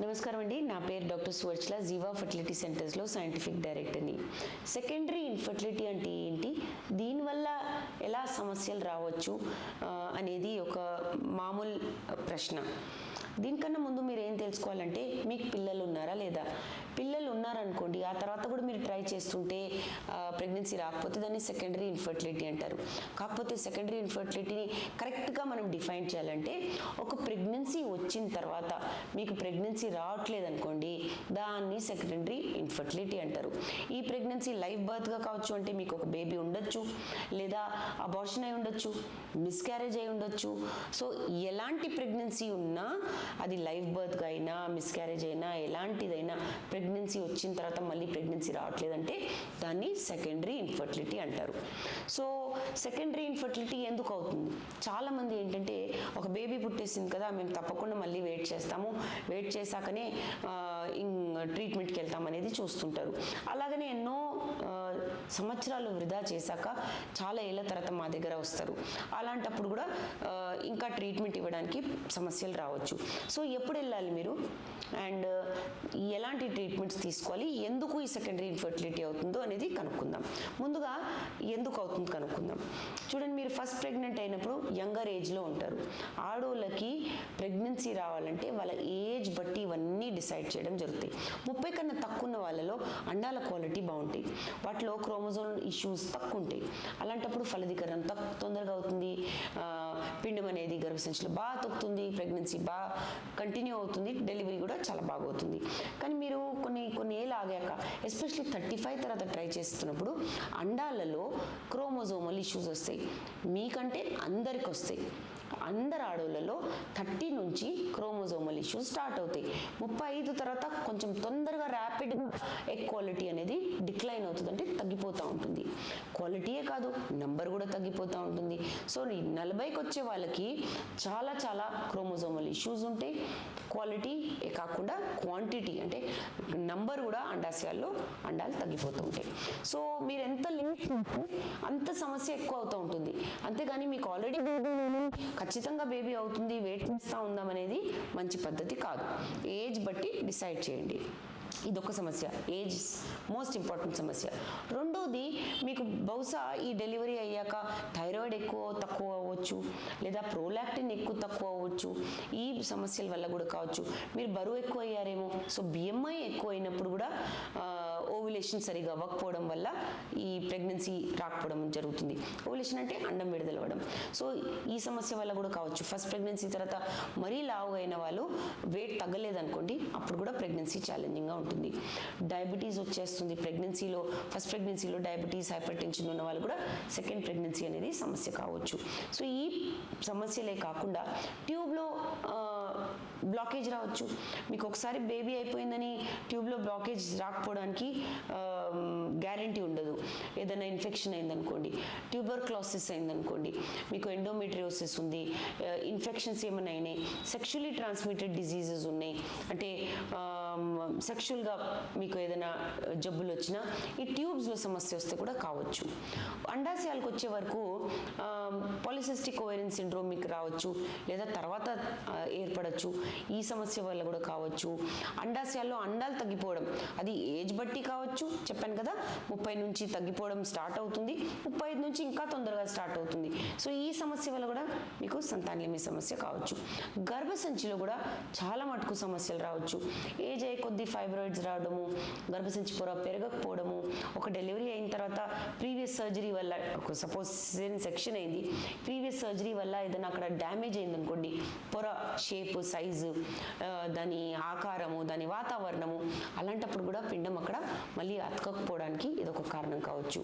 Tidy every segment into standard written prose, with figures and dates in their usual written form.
నమస్కారం అండి, నా పేరు డాక్టర్ సువర్చల, జీవా ఫర్టిలిటీ సెంటర్స్లో సైంటిఫిక్ డైరెక్టర్ని. సెకండరీ ఇన్ఫర్టిలిటీ అంటే ఏంటి, దీనివల్ల ఎలా సమస్యలు రావచ్చు అనేది ఒక మామూలు ప్రశ్న. దీనికన్నా ముందు మీరు ఏం తెలుసుకోవాలంటే, మీకు పిల్లలు ఉన్నారా లేదా. పిల్లలు ఉన్నారనుకోండి, ఆ తర్వాత కూడా మీరు ట్రై చేస్తుంటే ప్రెగ్నెన్సీ రాకపోతే దాన్ని సెకండరీ ఇన్ఫర్టిలిటీ అంటారు. కాకపోతే సెకండరీ ఇన్ఫర్టిలిటీని కరెక్ట్గా మనం డిఫైన్ చేయాలంటే, ఒక ప్రెగ్నెన్సీ వచ్చిన తర్వాత మీకు ప్రెగ్నెన్సీ రావట్లేదు అనుకోండి, దాన్ని సెకండరీ ఇన్ఫర్టిలిటీ అంటారు. ఈ ప్రెగ్నెన్సీ లైవ్ బర్త్గా కావచ్చు, అంటే మీకు ఒక బేబీ ఉండొచ్చు, లేదా అబార్షన్ అయి ఉండొచ్చు, మిస్క్యారేజ్ అయి ఉండొచ్చు. సో ఎలాంటి ప్రెగ్నెన్సీ ఉన్నా, అది లైవ్ బర్త్గా అయినా, మిస్క్యారేజ్ అయినా, ఎలాంటిదైనా ప్రెగ్నెన్సీ వచ్చిన తర్వాత మళ్ళీ ప్రెగ్నెన్సీ రావట్లేదంటే దాన్ని సెకండరీ ఇన్ఫర్టిలిటీ అంటారు. సో సెకండరీ ఇన్ఫర్టిలిటీ ఎందుకు అవుతుంది? చాలామంది ఏంటంటే, ఒక బేబీ పుట్టేసింది కదా, మేము తప్పకుండా మళ్ళీ వెయిట్ చేస్తాము, వెయిట్ చేశాకనే ట్రీట్మెంట్కి వెళ్తాం అనేది చూస్తుంటారు. అలాగనే ఎన్నో సంవత్సరాలు వృధా చేశాక చాలా ఏళ్ళ తర్వాత మా దగ్గర వస్తారు. అలాంటప్పుడు కూడా ఇంకా ట్రీట్మెంట్ ఇవ్వడానికి సమస్యలు రావచ్చు. సో ఎప్పుడు వెళ్ళాలి మీరు, అండ్ ఎలాంటి ట్రీట్మెంట్స్ తీసుకోవాలి, ఎందుకు ఈ సెకండరీ ఇన్ఫర్టిలిటీ అవుతుందో అనేది కనుక్కుందాం. ముందుగా ఎందుకు అవుతుంది కనుక్కుందాం. చూడండి, మీరు ఫస్ట్ ప్రెగ్నెంట్ అయినప్పుడు యంగర్ ఏజ్లో ఉంటారు. ఆడోళ్ళకి ప్రెగ్నెన్సీ రావాలంటే వాళ్ళ ఏజ్ బట్టి ఇవన్నీ డిసైడ్ చేయడం జరుగుతాయి. 30 కన్నా తక్కువ ఉన్న వాళ్ళలో అండాల క్వాలిటీ బాగుంటాయి, వాటిలో క్రోమోజోమ్ ఇష్యూస్ తక్కువ ఉంటాయి. అలాంటప్పుడు ఫలదీకరణ తొందరగా అవుతుంది, పిండం అనేది గర్భసంచిలో బాగా తొక్కుతుంది, ప్రెగ్నెన్సీ బాగా కంటిన్యూ అవుతుంది, డెలివరీ కూడా చాలా బాగా అవుతుంది. కానీ మీరు కొన్ని ఏళ్ళు ఆగాక, ఎస్పెషల్లీ 35 తర్వాత ట్రై చేస్తున్నప్పుడు అండాలలో క్రోమోజోమల్ ఇష్యూస్ వస్తాయి. మీకంటే అందరికి వస్తాయి. అందరు ఆడోళ్ళలో 30 నుంచి క్రోమోజోమల్ ఇష్యూస్ స్టార్ట్ అవుతాయి. 35 తర్వాత కొంచెం తొందరగా ర్యాపిడ్గా ఎగ్ క్వాలిటీ అనేది డిక్లైన్ అవుతుంది, అంటే తగ్గిపోతూ ఉంటుంది. క్వాలిటీయే కాదు, నంబర్ కూడా తగ్గిపోతూ ఉంటుంది. సో 40కి వచ్చే వాళ్ళకి చాలా చాలా క్రోమోజోమల్ ఇష్యూస్ ఉంటాయి. క్వాలిటీ కాకుండా క్వాంటిటీ, అంటే నంబర్ కూడా అండాశయాల్లో అండాలు తగ్గిపోతూ ఉంటాయి. సో మీరు ఎంత లిమిట్ అంత సమస్య ఎక్కువ అవుతూ ఉంటుంది. అంతేగాని మీకు ఆల్రెడీ ఖచ్చితంగా బేబీ అవుతుంది, వెయిట్ చేస్తూ ఉందాం అనేది మంచి పద్ధతి కాదు. ఏజ్ బట్టి డిసైడ్ చేయండి. ఇదొక సమస్య, ఏజ్ మోస్ట్ ఇంపార్టెంట్ సమస్య. రెండోది, మీకు బహుశా ఈ డెలివరీ అయ్యాక థైరాయిడ్ ఎక్కువ తక్కువ అవ్వచ్చు, లేదా ప్రోలాక్టిన్ ఎక్కువ తక్కువ అవ్వచ్చు. ఈ సమస్యల వల్ల కూడా కావచ్చు. మీరు బరువు ఎక్కువ అయ్యారేమో, సో బిఎంఐ ఎక్కువ అయినప్పుడు కూడా ఓవ్యులేషన్ సరిగా అవ్వకపోవడం వల్ల ఈ ప్రెగ్నెన్సీ రాకపోవడం జరుగుతుంది. ఓవ్యులేషన్ అంటే అండం విడుదలవ్వడం. సో ఈ సమస్య వల్ల కూడా కావచ్చు. ఫస్ట్ ప్రెగ్నెన్సీ తర్వాత మరీ లావుగా అయిన వాళ్ళు వెయిట్ తగ్గలేదనుకోండి, అప్పుడు కూడా ప్రెగ్నెన్సీ ఛాలెంజింగ్గా ఉంటుంది. డయాబెటీస్ వచ్చేస్తుంది ప్రెగ్నెన్సీలో. ఫస్ట్ ప్రెగ్నెన్సీలో డయాబెటీస్, హైపర్ టెన్షన్ ఉన్న వాళ్ళు కూడా సెకండ్ ప్రెగ్నెన్సీ అనేది సమస్య కావచ్చు. సో ఈ సమస్యలే కాకుండా ట్యూబ్లో బ్లాకేజ్ రావచ్చు. మీకు ఒకసారి బేబీ అయిపోయిందని ట్యూబ్లో బ్లాకేజ్ రాకపోవడానికి గ్యారంటీ ఉండదు. ఏదైనా ఇన్ఫెక్షన్ అయిందనుకోండి, ట్యూబర్క్లోసిస్ అయిందనుకోండి, మీకు ఎండోమెట్రియోసిస్ ఉంది, ఇన్ఫెక్షన్స్ ఏమైనా అయినాయి, సెక్షువల్లీ ట్రాన్స్మిటెడ్ డిజీజెస్ ఉన్నాయి, అంటే సెక్షువల్గా మీకు ఏదైనా జబ్బులు వచ్చినా ఈ ట్యూబ్స్లో సమస్య వస్తే కూడా కావచ్చు. అండాశయాలకు వచ్చే వరకు పాలిసిస్టిక్ ఓవేరియన్ సిండ్రోమ్ మీకు రావచ్చు, లేదా తర్వాత ఏర్పడచ్చు. ఈ సమస్య వల్ల కూడా కావచ్చు. అండాశయాల్లో అండాలు తగ్గిపోవడం, అది ఏజ్ బట్టి కావచ్చు. చెప్పాను కదా, 30 నుంచి తగ్గిపోవడం స్టార్ట్ అవుతుంది, 35 నుంచి ఇంకా తొందరగా స్టార్ట్ అవుతుంది. సో ఈ సమస్య వల్ల కూడా మీకు సంతానలేమి సమస్య కావచ్చు. గర్భసంచిలో కూడా చాలా మటుకు సమస్యలు రావచ్చు. ఏజ్ అయ్యే కొద్ది ఫైబ్రాయిడ్స్ రావడము, గర్భసంచి పొర పెరగకపోవడము, ఒక డెలివరీ అయిన తర్వాత ప్రీవియస్ సర్జరీ వల్ల, సపోజ్ సిజేరియన్ సెక్షన్ అయింది, ప్రీవియస్ సర్జరీ వల్ల ఏదైనా అక్కడ డ్యామేజ్ అయిందనుకోండి, పొర షేప్, సైజు, దాని ఆకారము, దాని వాతావరణము, అలాంటప్పుడు కూడా పిండం అక్కడ మళ్ళీ అతకకపోవడానికి ఇదొక కారణం కావచ్చు.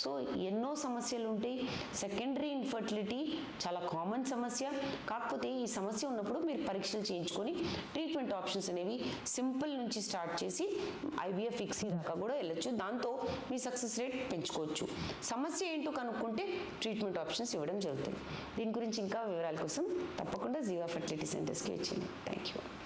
సో ఎన్నో సమస్యలు ఉంటాయి. సెకండరీ ఇన్ఫర్టిలిటీ చాలా కామన్ సమస్య. కాకపోతే ఈ సమస్య ఉన్నప్పుడు మీరు పరీక్షలు చేయించుకొని ట్రీట్మెంట్ ఆప్షన్స్ అనేవి సింపుల్ నుంచి స్టార్ట్ చేసి ఐవీఎఫ్ ఫిక్స్ దాకా కూడా వెళ్ళొచ్చు. దాంతో మీ సక్సెస్ రేట్ పెంచుకోవచ్చు. సమస్య ఏంటో కనుక్కుంటే ట్రీట్మెంట్ ఆప్షన్స్ ఇవ్వడం జరుగుతుంది. దీని గురించి ఇంకా వివరాల కోసం తప్పకుండా జీవా ఫర్టిలిటీ సెంటర్స్కి వచ్చేయండి. Thank you.